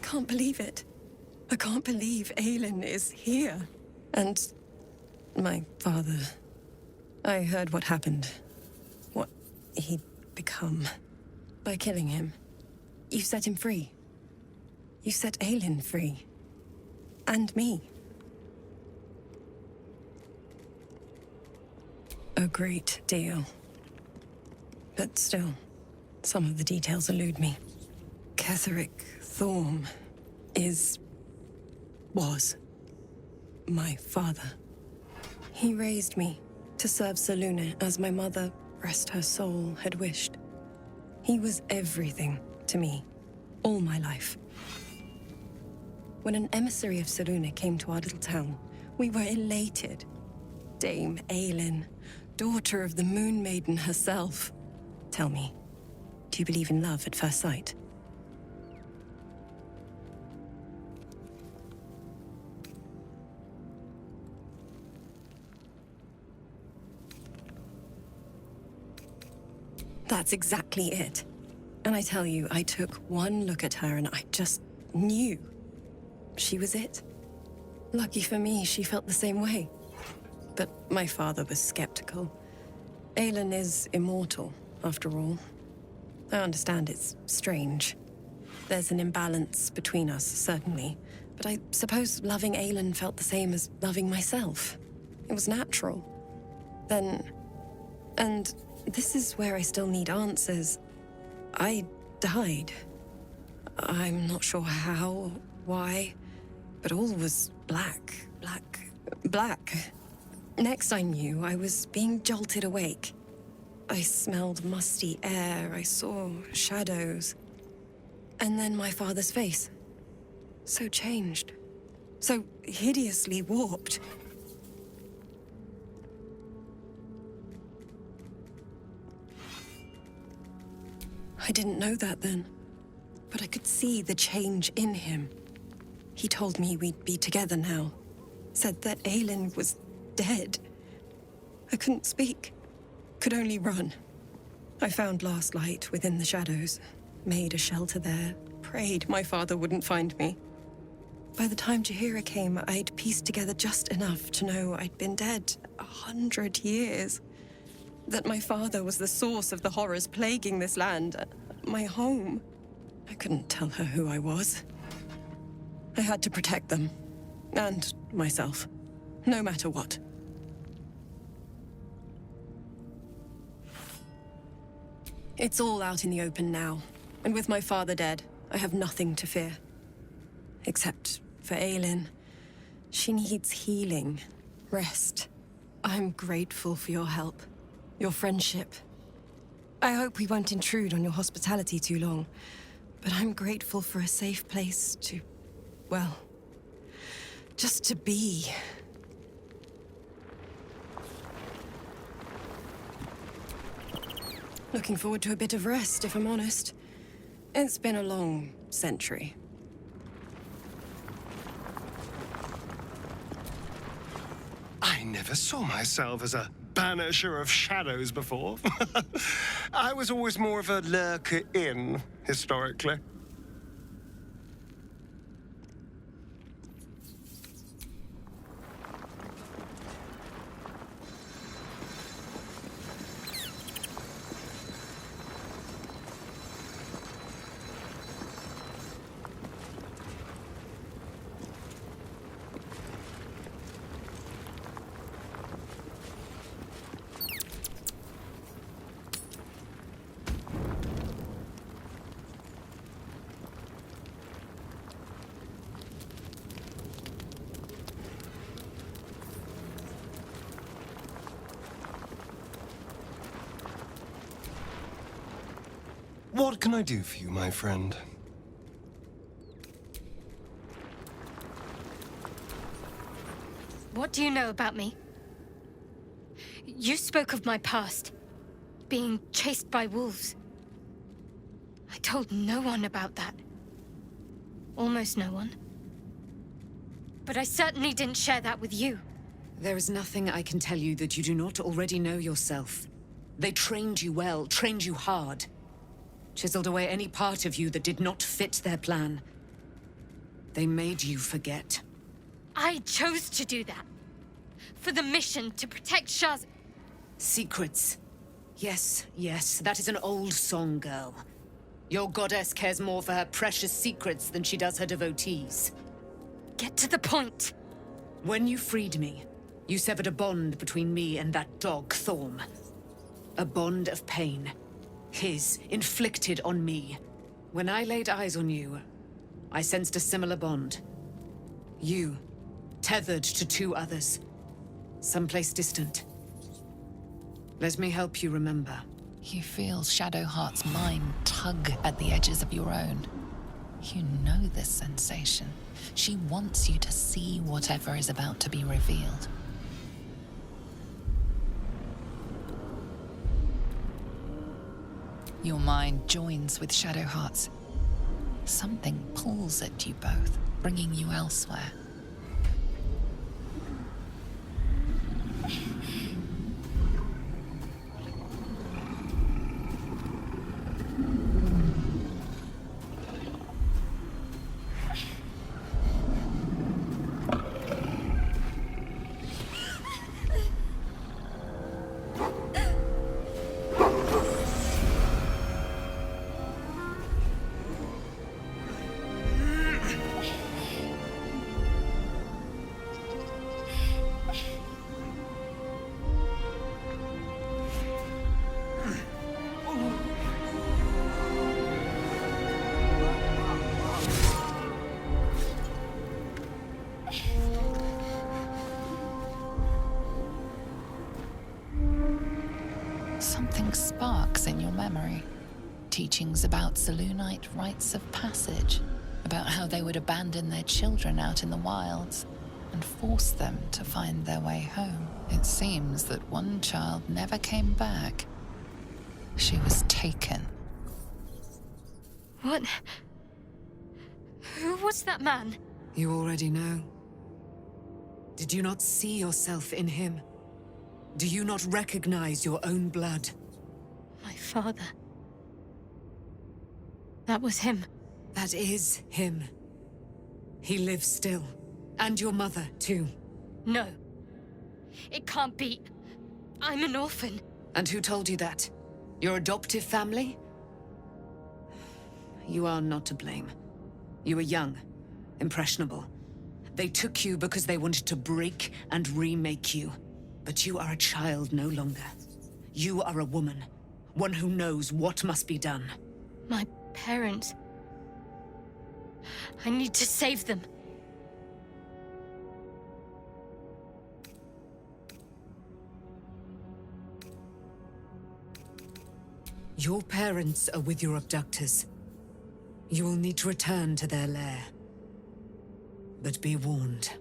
can't believe it. I can't believe Aelin is here. And my father... I heard what happened. What he'd become. By killing him. You set him free. You set Aelin free. And me. A great deal. But still, some of the details elude me. Ketheric Thorm was my father. He raised me to serve Selûne as my mother, rest her soul, had wished. He was everything to me, all my life. When an emissary of Selûne came to our little town, we were elated. Dame Aelin, daughter of the Moon Maiden herself. Tell me, do you believe in love at first sight? That's exactly it. And I tell you, I took one look at her and I just knew. She was it. Lucky for me, she felt the same way. But my father was skeptical. Aelin is immortal, after all. I understand it's strange. There's an imbalance between us, certainly. But I suppose loving Aelin felt the same as loving myself. It was natural. And this is where I still need answers. I died. I'm not sure how, why, but all was black. Next I knew, I was being jolted awake. I smelled musty air, I saw shadows. And then my father's face. So changed. So hideously warped. I didn't know that then, but I could see the change in him. He told me we'd be together now. Said that Aelin was dead. I couldn't speak. Could only run. I found last light within the shadows. Made a shelter there. Prayed my father wouldn't find me. By the time Jaheira came, I'd pieced together just enough to know I'd been dead 100 years. That my father was the source of the horrors plaguing this land. My home. I couldn't tell her who I was. I had to protect them. And myself. No matter what. It's all out in the open now. And with my father dead, I have nothing to fear. Except for Aelin. She needs healing. Rest. I'm grateful for your help. Your friendship. I hope we won't intrude on your hospitality too long, but I'm grateful for a safe place to, well, just to be. Looking forward to a bit of rest, if I'm honest. It's been a long century. I never saw myself as a banisher of shadows before. I was always more of a lurker in, historically. What can I do for you, my friend? What do you know about me? You spoke of my past, being chased by wolves. I told no one about that. Almost no one. But I certainly didn't share that with you. There is nothing I can tell you that you do not already know yourself. They trained you well, trained you hard. Chiseled away any part of you that did not fit their plan. They made you forget. I chose to do that. For the mission to protect Shah's... Secrets. Yes, yes, that is an old song, girl. Your goddess cares more for her precious secrets than she does her devotees. Get to the point. When you freed me, you severed a bond between me and that dog, Thorm. A bond of pain. His, inflicted on me. When I laid eyes on you, I sensed a similar bond. You, tethered to two others. Someplace distant. Let me help you remember. You feel Shadowheart's mind tug at the edges of your own. You know this sensation. She wants you to see whatever is about to be revealed. Your mind joins with Shadowheart's. Something pulls at you both, bringing you elsewhere. Something sparks in your memory. Teachings about Selûnite rites of passage, about how they would abandon their children out in the wilds and force them to find their way home. It seems that one child never came back. She was taken. What? Who was that man? You already know. Did you not see yourself in him? Do you not recognize your own blood? My father. That was him. That is him. He lives still. And your mother, too. No. It can't be. I'm an orphan. And who told you that? Your adoptive family? You are not to blame. You were young, impressionable. They took you because they wanted to break and remake you. But you are a child no longer. You are a woman. One who knows what must be done. My parents. I need to save them. Your parents are with your abductors. You will need to return to their lair. But be warned.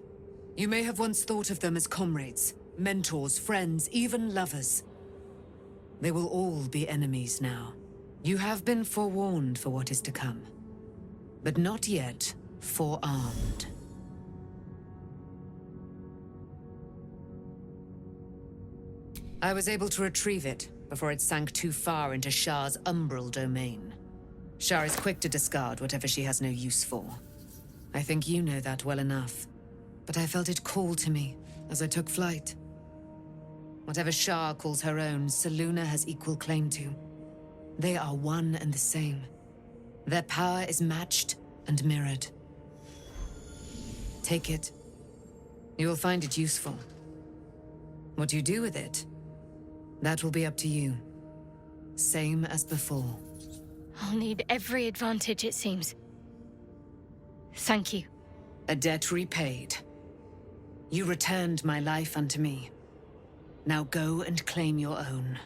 You may have once thought of them as comrades, mentors, friends, even lovers. They will all be enemies now. You have been forewarned for what is to come, but not yet forearmed. I was able to retrieve it before it sank too far into Shah's umbral domain. Shah is quick to discard whatever she has no use for. I think you know that well enough, but I felt it call to me as I took flight. Whatever Shah calls her own, Selûne has equal claim to. They are one and the same. Their power is matched and mirrored. Take it. You will find it useful. What you do with it, that will be up to you. Same as before. I'll need every advantage, it seems. Thank you. A debt repaid. You returned my life unto me. Now go and claim your own.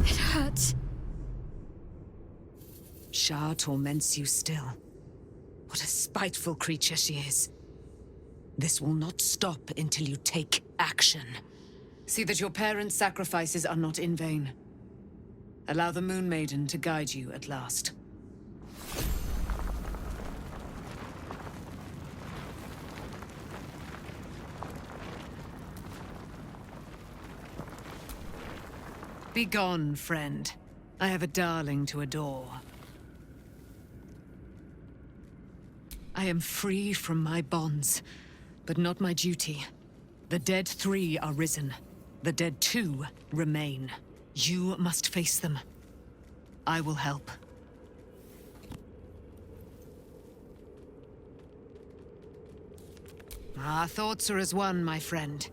It hurts. Shah torments you still. What a spiteful creature she is. This will not stop until you take action. See that your parents' sacrifices are not in vain. Allow the Moon Maiden to guide you at last. Be gone, friend. I have a darling to adore. I am free from my bonds, but not my duty. The dead 3 are risen. The dead 2 remain. You must face them. I will help. Our thoughts are as one, my friend.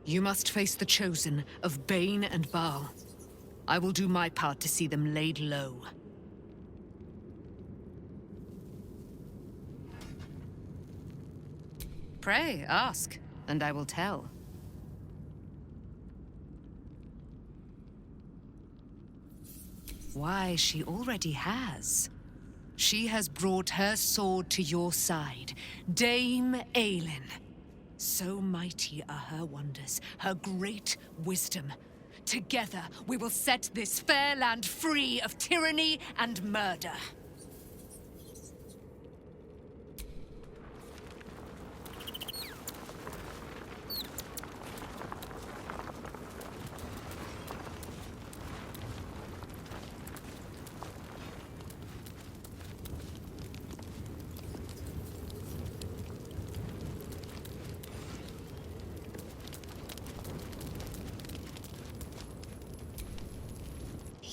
You must face the Chosen of Bane and Baal. I will do my part to see them laid low. Pray, ask, and I will tell. Why, she already has. She has brought her sword to your side, Dame Aelin. So mighty are her wonders, her great wisdom. Together, we will set this fair land free of tyranny and murder.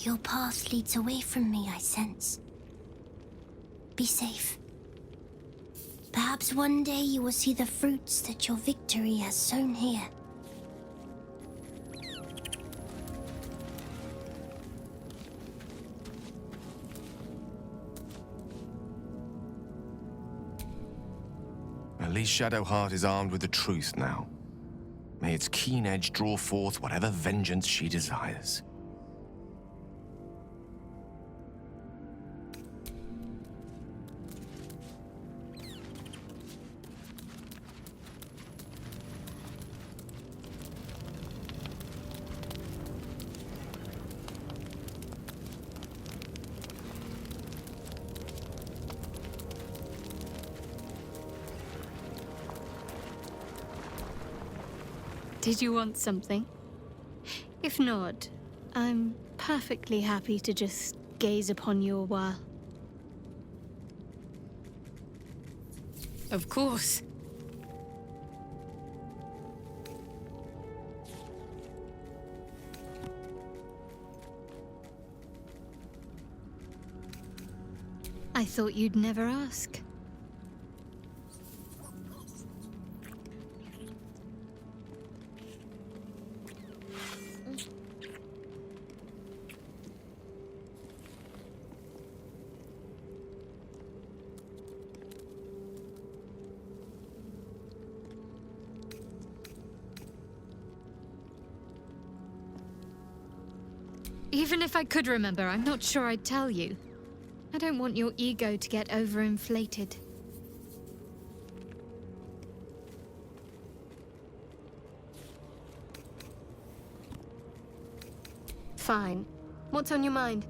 Your path leads away from me, I sense. Be safe. Perhaps one day you will see the fruits that your victory has sown here. At least Shadowheart is armed with the truth now. May its keen edge draw forth whatever vengeance she desires. Did you want something? If not, I'm perfectly happy to just gaze upon you a while. Of course. I thought you'd never ask. Even if I could remember, I'm not sure I'd tell you. I don't want your ego to get overinflated. Fine. What's on your mind?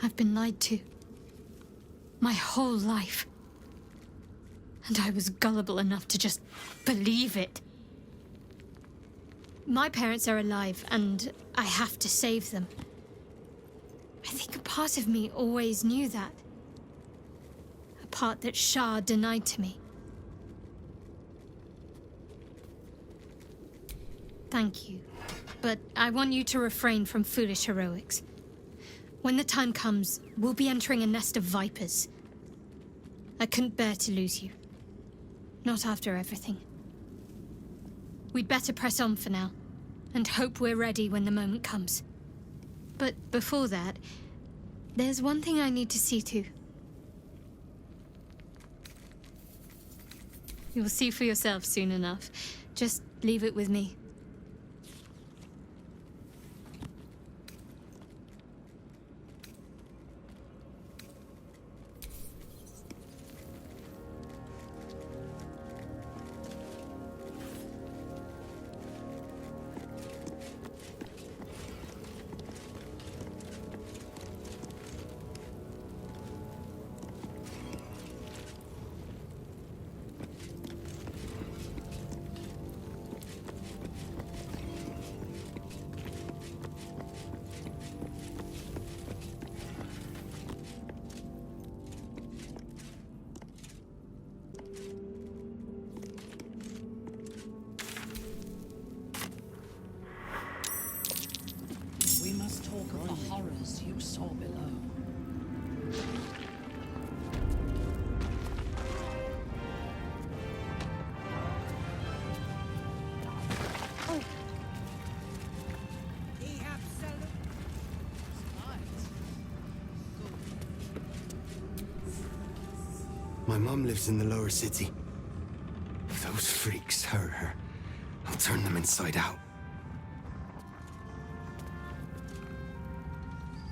I've been lied to. My whole life. And I was gullible enough to just believe it. My parents are alive, and I have to save them. I think a part of me always knew that. A part that Shah denied to me. Thank you. But I want you to refrain from foolish heroics. When the time comes, we'll be entering a nest of vipers. I couldn't bear to lose you. Not after everything. We'd better press on for now, and hope we're ready when the moment comes. But before that, there's one thing I need to see to. You'll see for yourself soon enough. Just leave it with me. We must talk of the horrors you saw below. My mom lives in the lower city. If those freaks hurt her, I'll turn them inside out.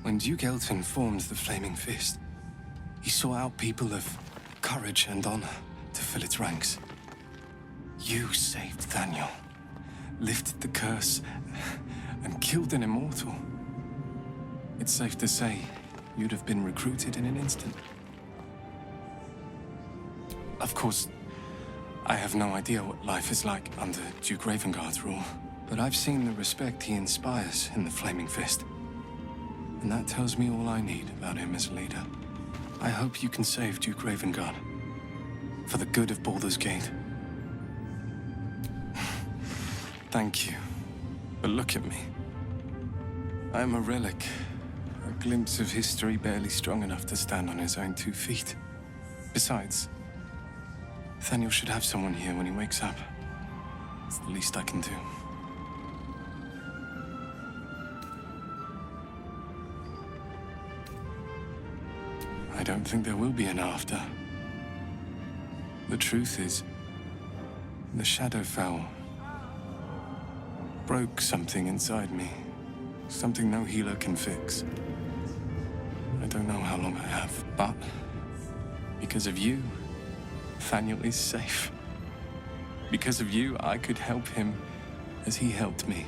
When Duke Elton formed the Flaming Fist, he sought out people of courage and honor to fill its ranks. You saved Thaniel, lifted the curse, and killed an immortal. It's safe to say you'd have been recruited in an instant. Of course, I have no idea what life is like under Duke Ravengard's rule, but I've seen the respect he inspires in the Flaming Fist. And that tells me all I need about him as a leader. I hope you can save Duke Ravengard, for the good of Baldur's Gate. Thank you, but look at me. I'm a relic, a glimpse of history barely strong enough to stand on his own 2 feet. Besides, Thaniel should have someone here when he wakes up. It's the least I can do. I don't think there will be an after. The truth is, the Shadowfell broke something inside me. Something no healer can fix. I don't know how long I have, but because of you, Thaniel is safe. Because of you, I could help him as he helped me.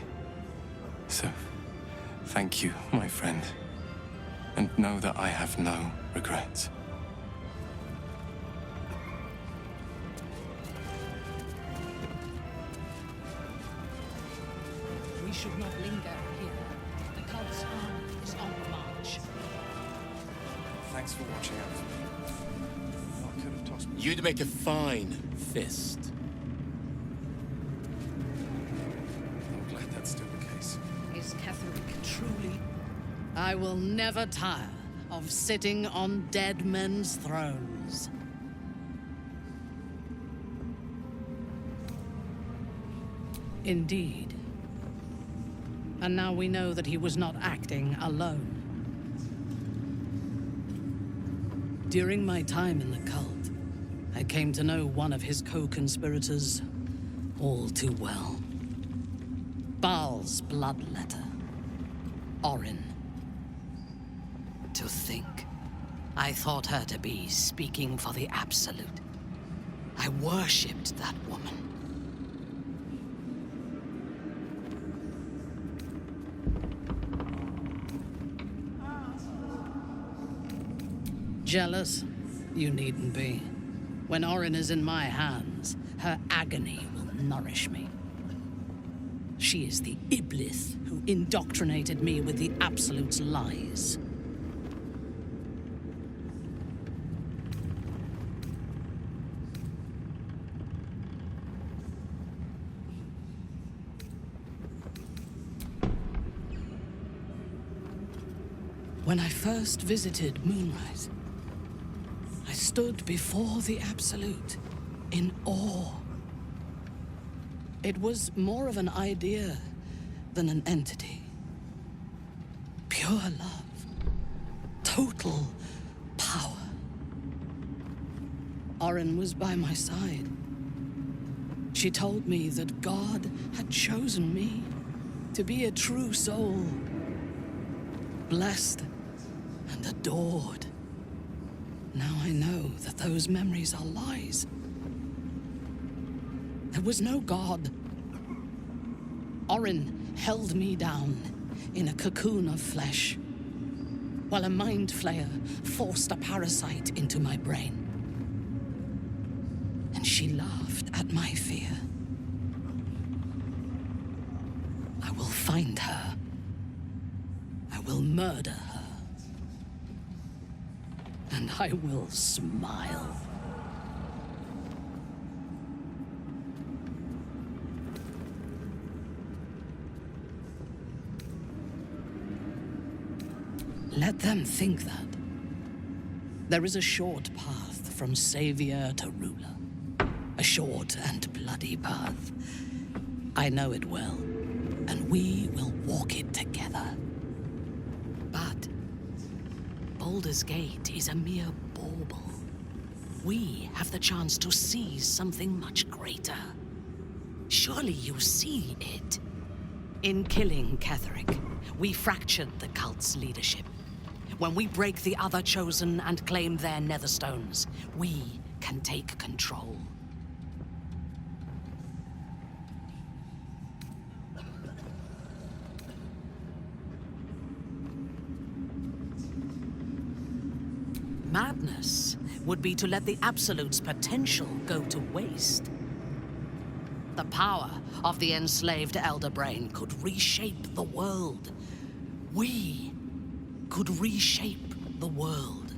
So, thank you, my friend. And know that I have no regrets. We should not linger here. The cult's army is on the march. Thanks for watching out for me. I could have tossed me. You'd make a fine fist. I'm glad that's still the case. Is Catherick truly? I will never tire of sitting on dead men's thrones. Indeed. And now we know that he was not acting alone. During my time in the cult, I came to know one of his co-conspirators all too well. Baal's bloodletter. Orin. To think, I thought her to be speaking for the Absolute. I worshipped that woman. Jealous? You needn't be. When Orin is in my hands, her agony will nourish me. She is the Iblis who indoctrinated me with the Absolute's lies. When I first visited Moonrise, I stood before the Absolute in awe. It was more of an idea than an entity. Pure love. Total power. Orin was by my side. She told me that God had chosen me to be a true soul. Blessed and adored. Now I know that those memories are lies. There was no God. Orin held me down in a cocoon of flesh, while a mind flayer forced a parasite into my brain. And she laughed at my fear. I will find her. I will murder her. And I will smile. Let them think that. There is a short path from savior to ruler. A short and bloody path. I know it well, and we will walk it together. But Baldur's Gate is a mere bauble. We have the chance to seize something much greater. Surely you see it. In killing Ketheric, we fractured the cult's leadership. When we break the other Chosen and claim their Netherstones, we can take control. Madness would be to let the Absolute's potential go to waste. The power of the enslaved Elder Brain could reshape the world. We could reshape the world.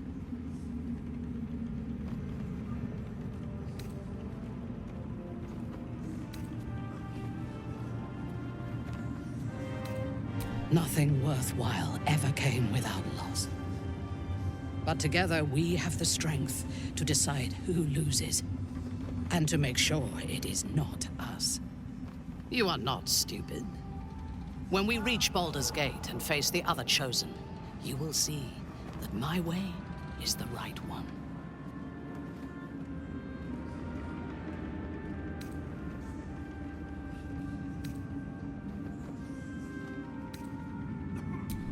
Nothing worthwhile ever came without loss. But together we have the strength to decide who loses, and to make sure it is not us. You are not stupid. When we reach Baldur's Gate and face the other Chosen, you will see that my way is the right one.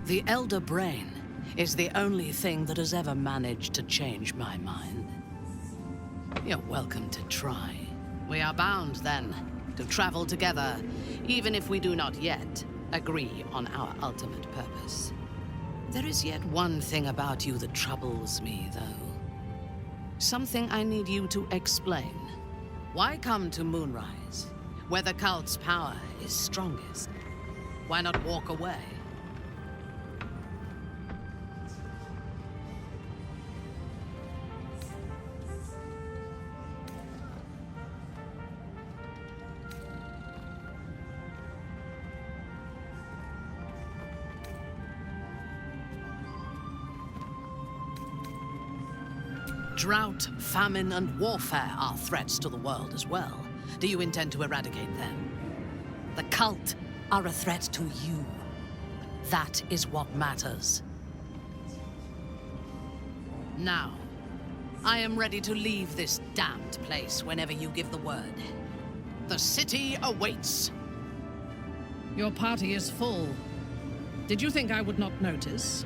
The Elder Brain is the only thing that has ever managed to change my mind. You're welcome to try. We are bound, then, to travel together, even if we do not yet agree on our ultimate purpose. There is yet one thing about you that troubles me, though. Something I need you to explain. Why come to Moonrise, where the cult's power is strongest? Why not walk away? Drought, famine, and warfare are threats to the world as well. Do you intend to eradicate them? The cult are a threat to you. That is what matters. Now, I am ready to leave this damned place whenever you give the word. The city awaits. Your party is full. Did you think I would not notice?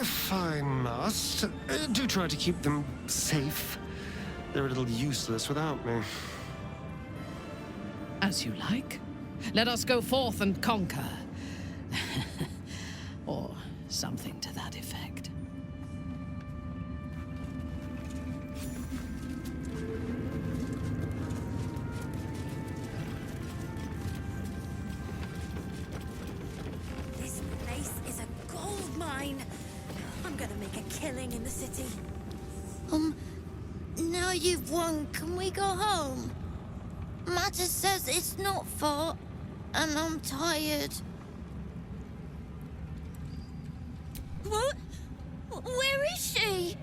If I must, do try to keep them safe. They're a little useless without me. As you like. Let us go forth and conquer. Or something to that effect. This place is a gold mine. I'm gonna make a killing in the city. Now you've won, can we go home? Matter says it's not far, and I'm tired. What? Where is she?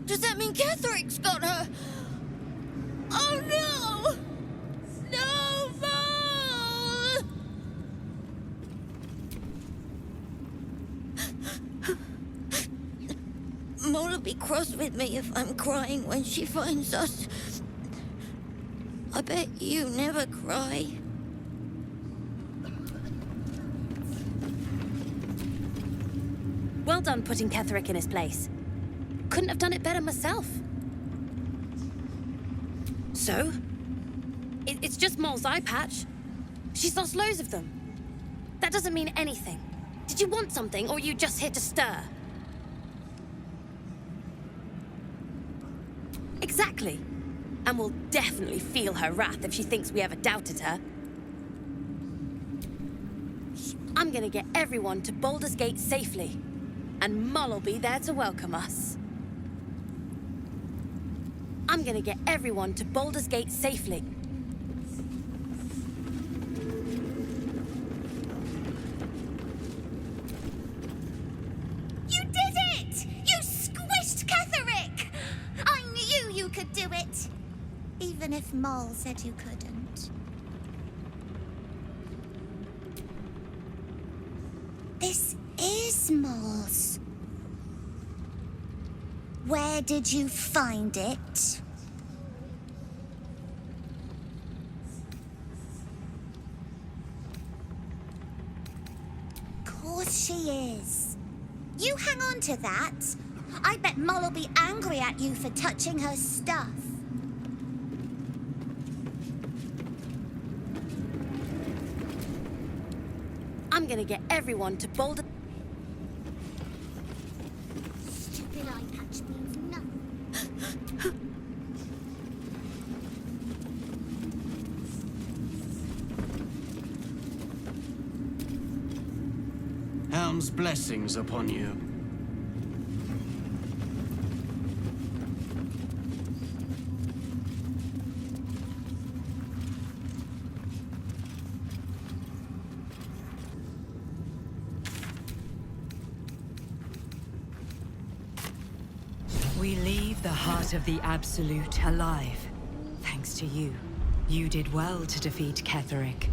Does that mean Catherick's got her? Oh no! No, Mole! Mole'll be cross with me if I'm crying when she finds us. I bet you never cry. Well done putting Ketherick in his place. Couldn't have done it better myself. So? It's just Mole's eye patch. She's lost loads of them. That doesn't mean anything. Did you want something, or are you just here to stir? Exactly. And we'll definitely feel her wrath if she thinks we ever doubted her. I'm gonna get everyone to Baldur's Gate safely. And Mole'll be there to welcome us. I'm gonna get everyone to Baldur's Gate safely. You did it! You squished Ketherick! I knew you could do it! Even if Mole said you couldn't. This is Mole's. Where did you find it? Course she is. You hang on to that. I bet Mole'll be angry at you for touching her stuff. I'm gonna get everyone to Baldur. Stupid eye patch means nothing. Helm's blessings upon you. We leave the heart of the Absolute alive. Thanks to you. You did well to defeat Ketherick.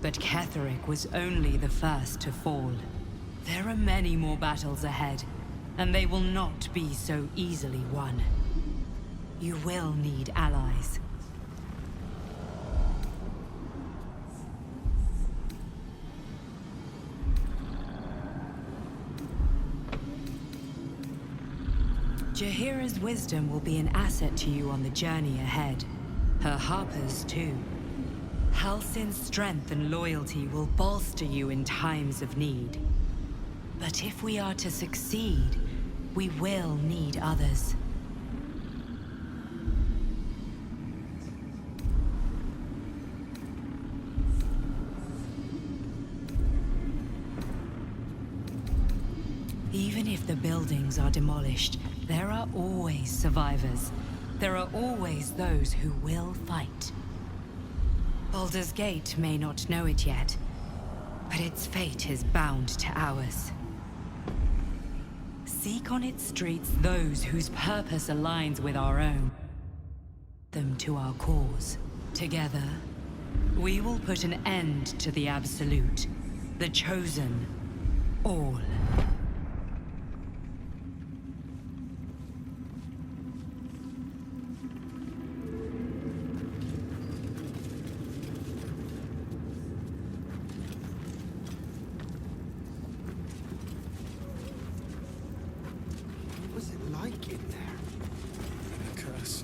But Ketherick was only the first to fall. There are many more battles ahead, and they will not be so easily won. You will need allies. Jaheira's wisdom will be an asset to you on the journey ahead. Her harpers, too. Halsin's strength and loyalty will bolster you in times of need. But if we are to succeed, we will need others. Even if the buildings are demolished, there are always survivors. There are always those who will fight. Baldur's Gate may not know it yet, but its fate is bound to ours. Seek on its streets those whose purpose aligns with our own. Them to our cause. Together, we will put an end to the Absolute, the Chosen, all. like in there? And the curse.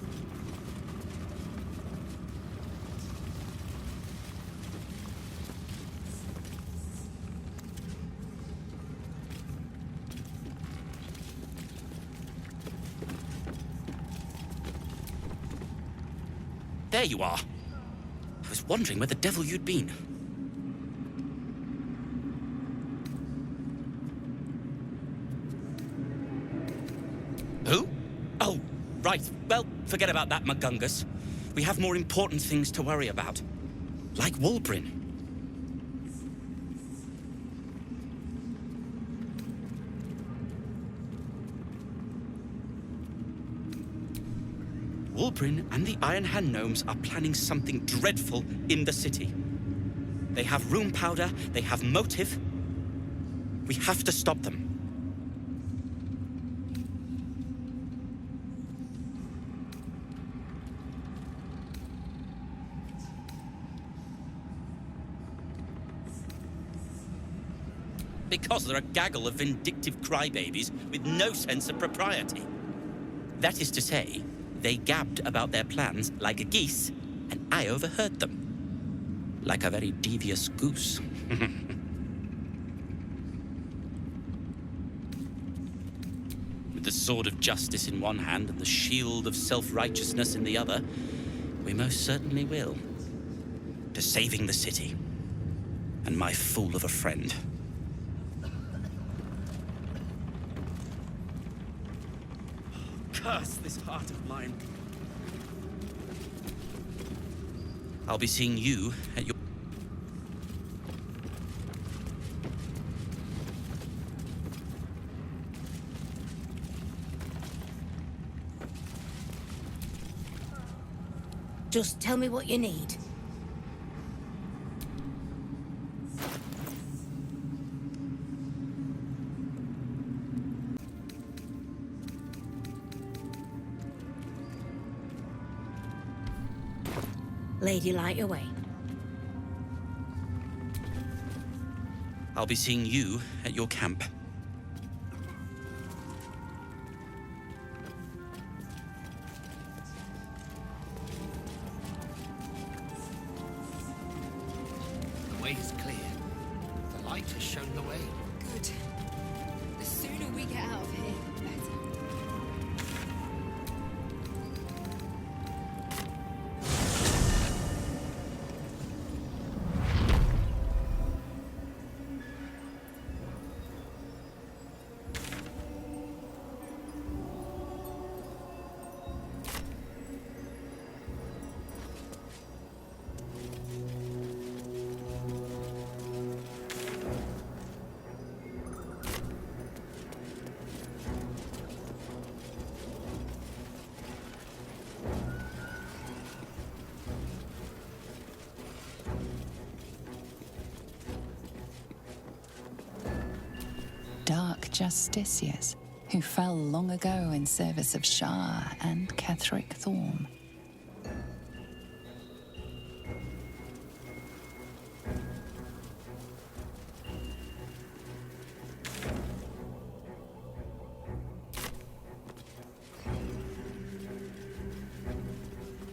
There you are. I was wondering where the devil you'd been. Who? Oh, right. Well, forget about that, Magungus. We have more important things to worry about. Like Wulbrin. Wulbrin and the Iron Hand Gnomes are planning something dreadful in the city. They have rune powder, they have motive. We have to stop them. Because they're a gaggle of vindictive crybabies with no sense of propriety.'t is to say, they gabbed about their plans like a geese, and I overheard them. Like a very devious goose. With the sword of justice in one hand and the shield of self-righteousness in the other, we most certainly will. To saving the city. And my fool of a friend. Curse this heart of mine. I'll be seeing you at your... Just tell me what you need. Lady, light your way. I'll be seeing you at your camp. The way is clear. The light has shown the way. Good. The sooner we get out of here, the better. Dark justiciars who fell long ago in service of Shah and Ketheric Thorm.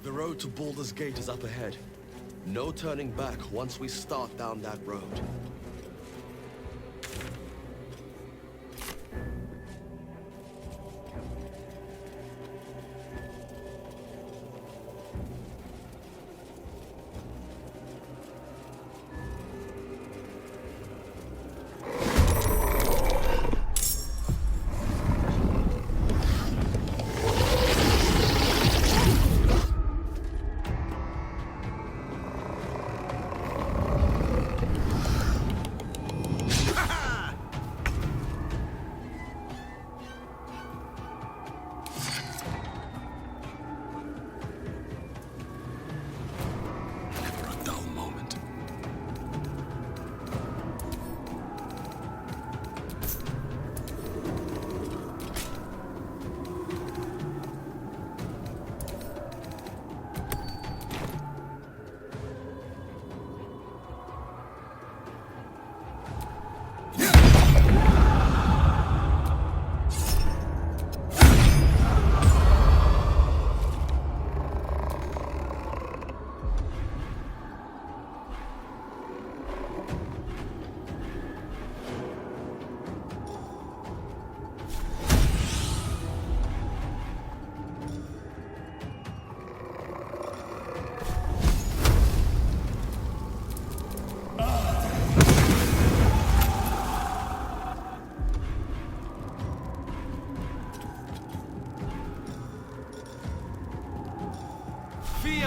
The road to Baldur's Gate is up ahead. No turning back once we start down that road.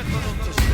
chiedono to stay.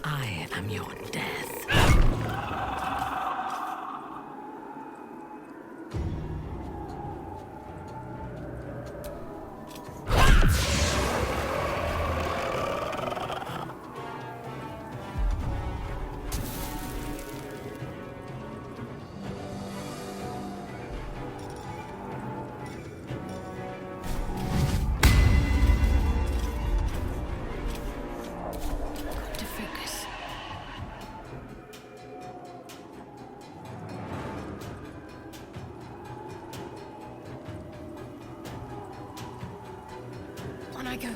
I am your death. To focus. On I go.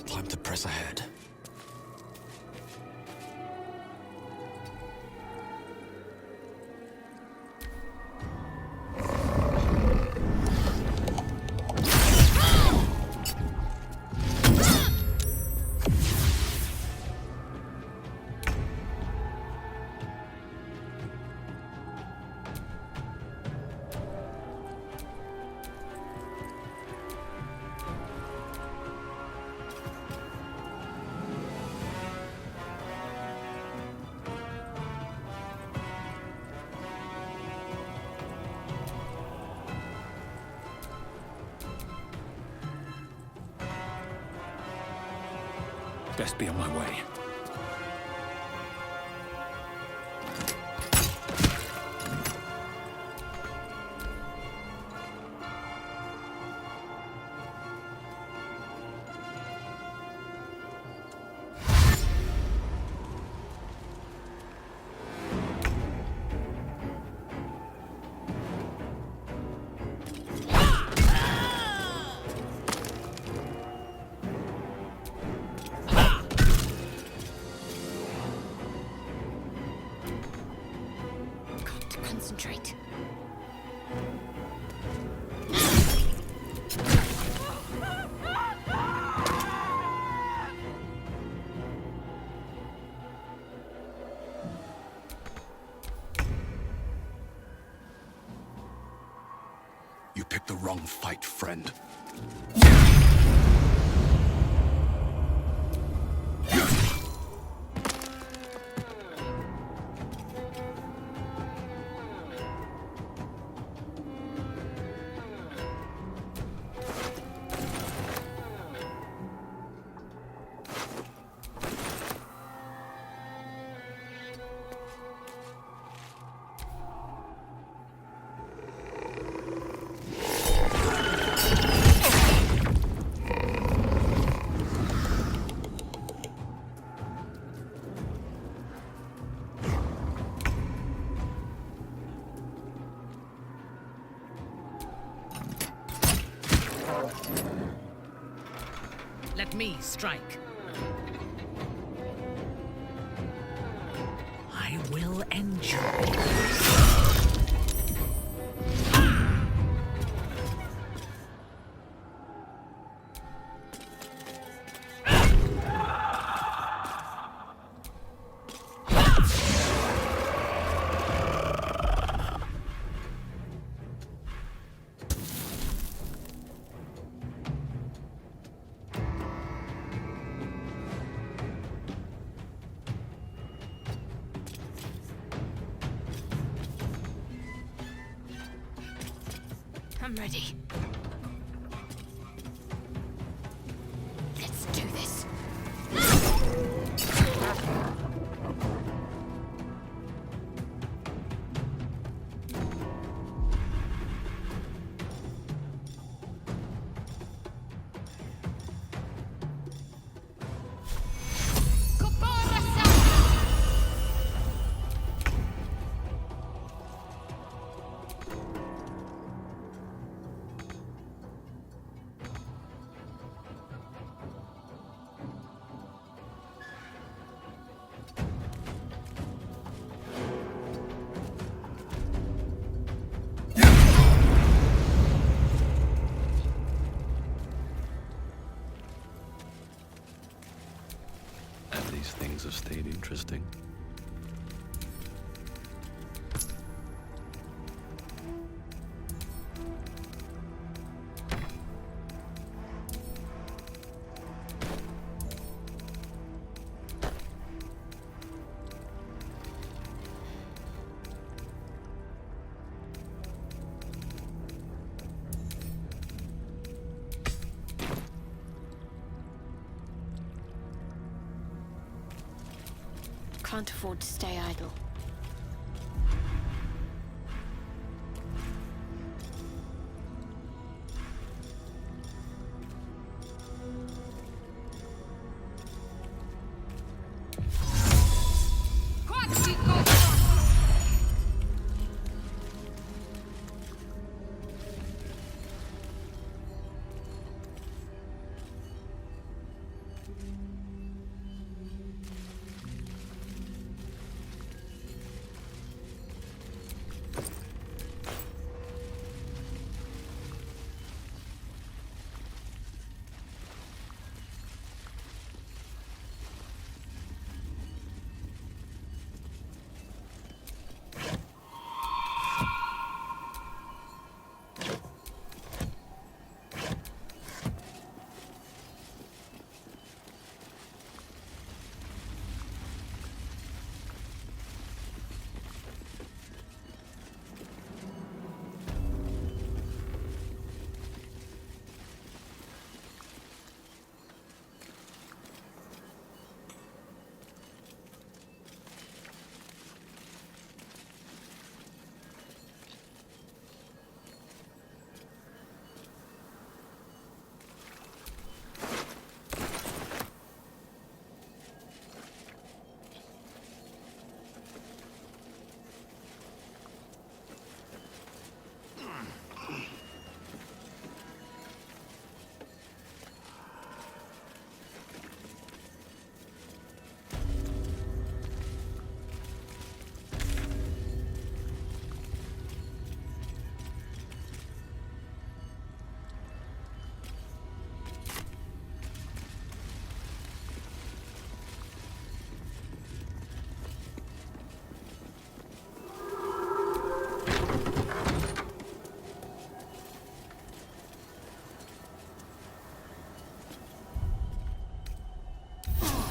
Time to press ahead. Best be on my way. Concentrate. You picked the wrong fight, friend. Let me strike. I will end you. I'm ready. Let's do this. These things have stayed interesting. Can't afford to stay idle.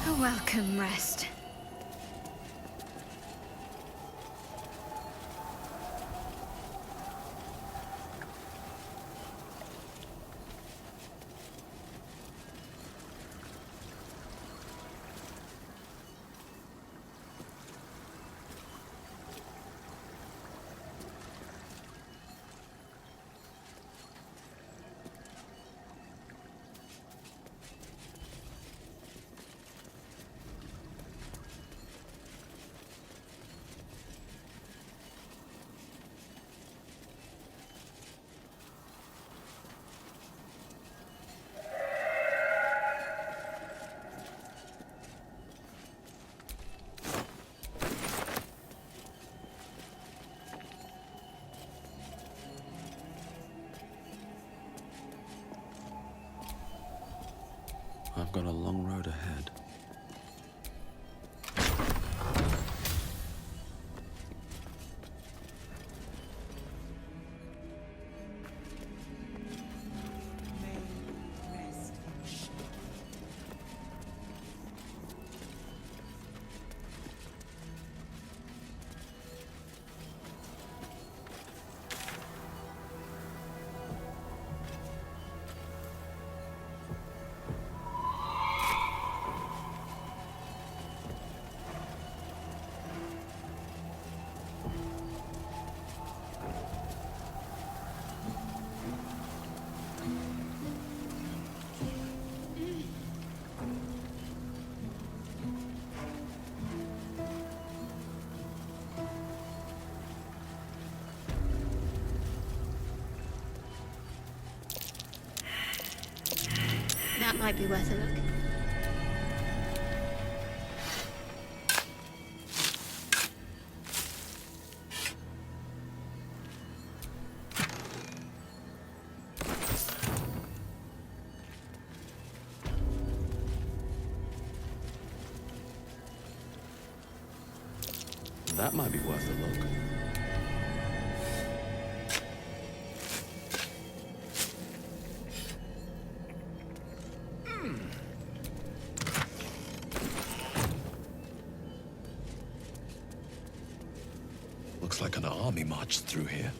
A welcome rest. I've got a long road ahead. That might be worth a look. That might be worth a look. Looks like an army marched through here.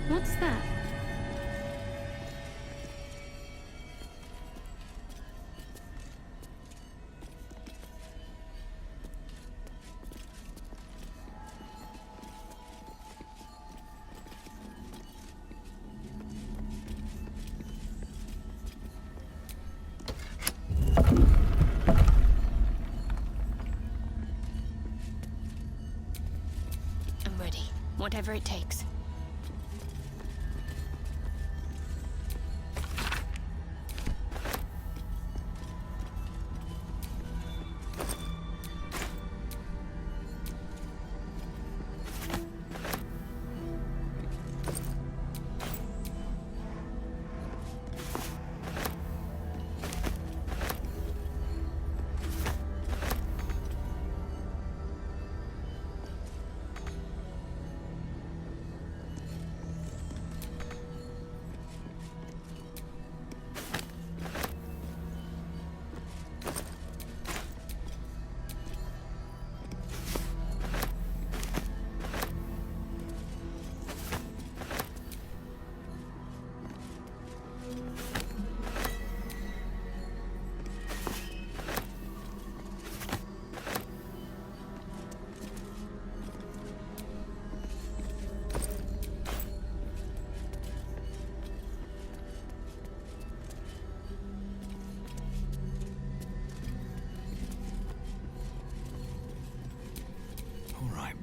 What's that? I'm ready. Whatever it takes.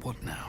What now?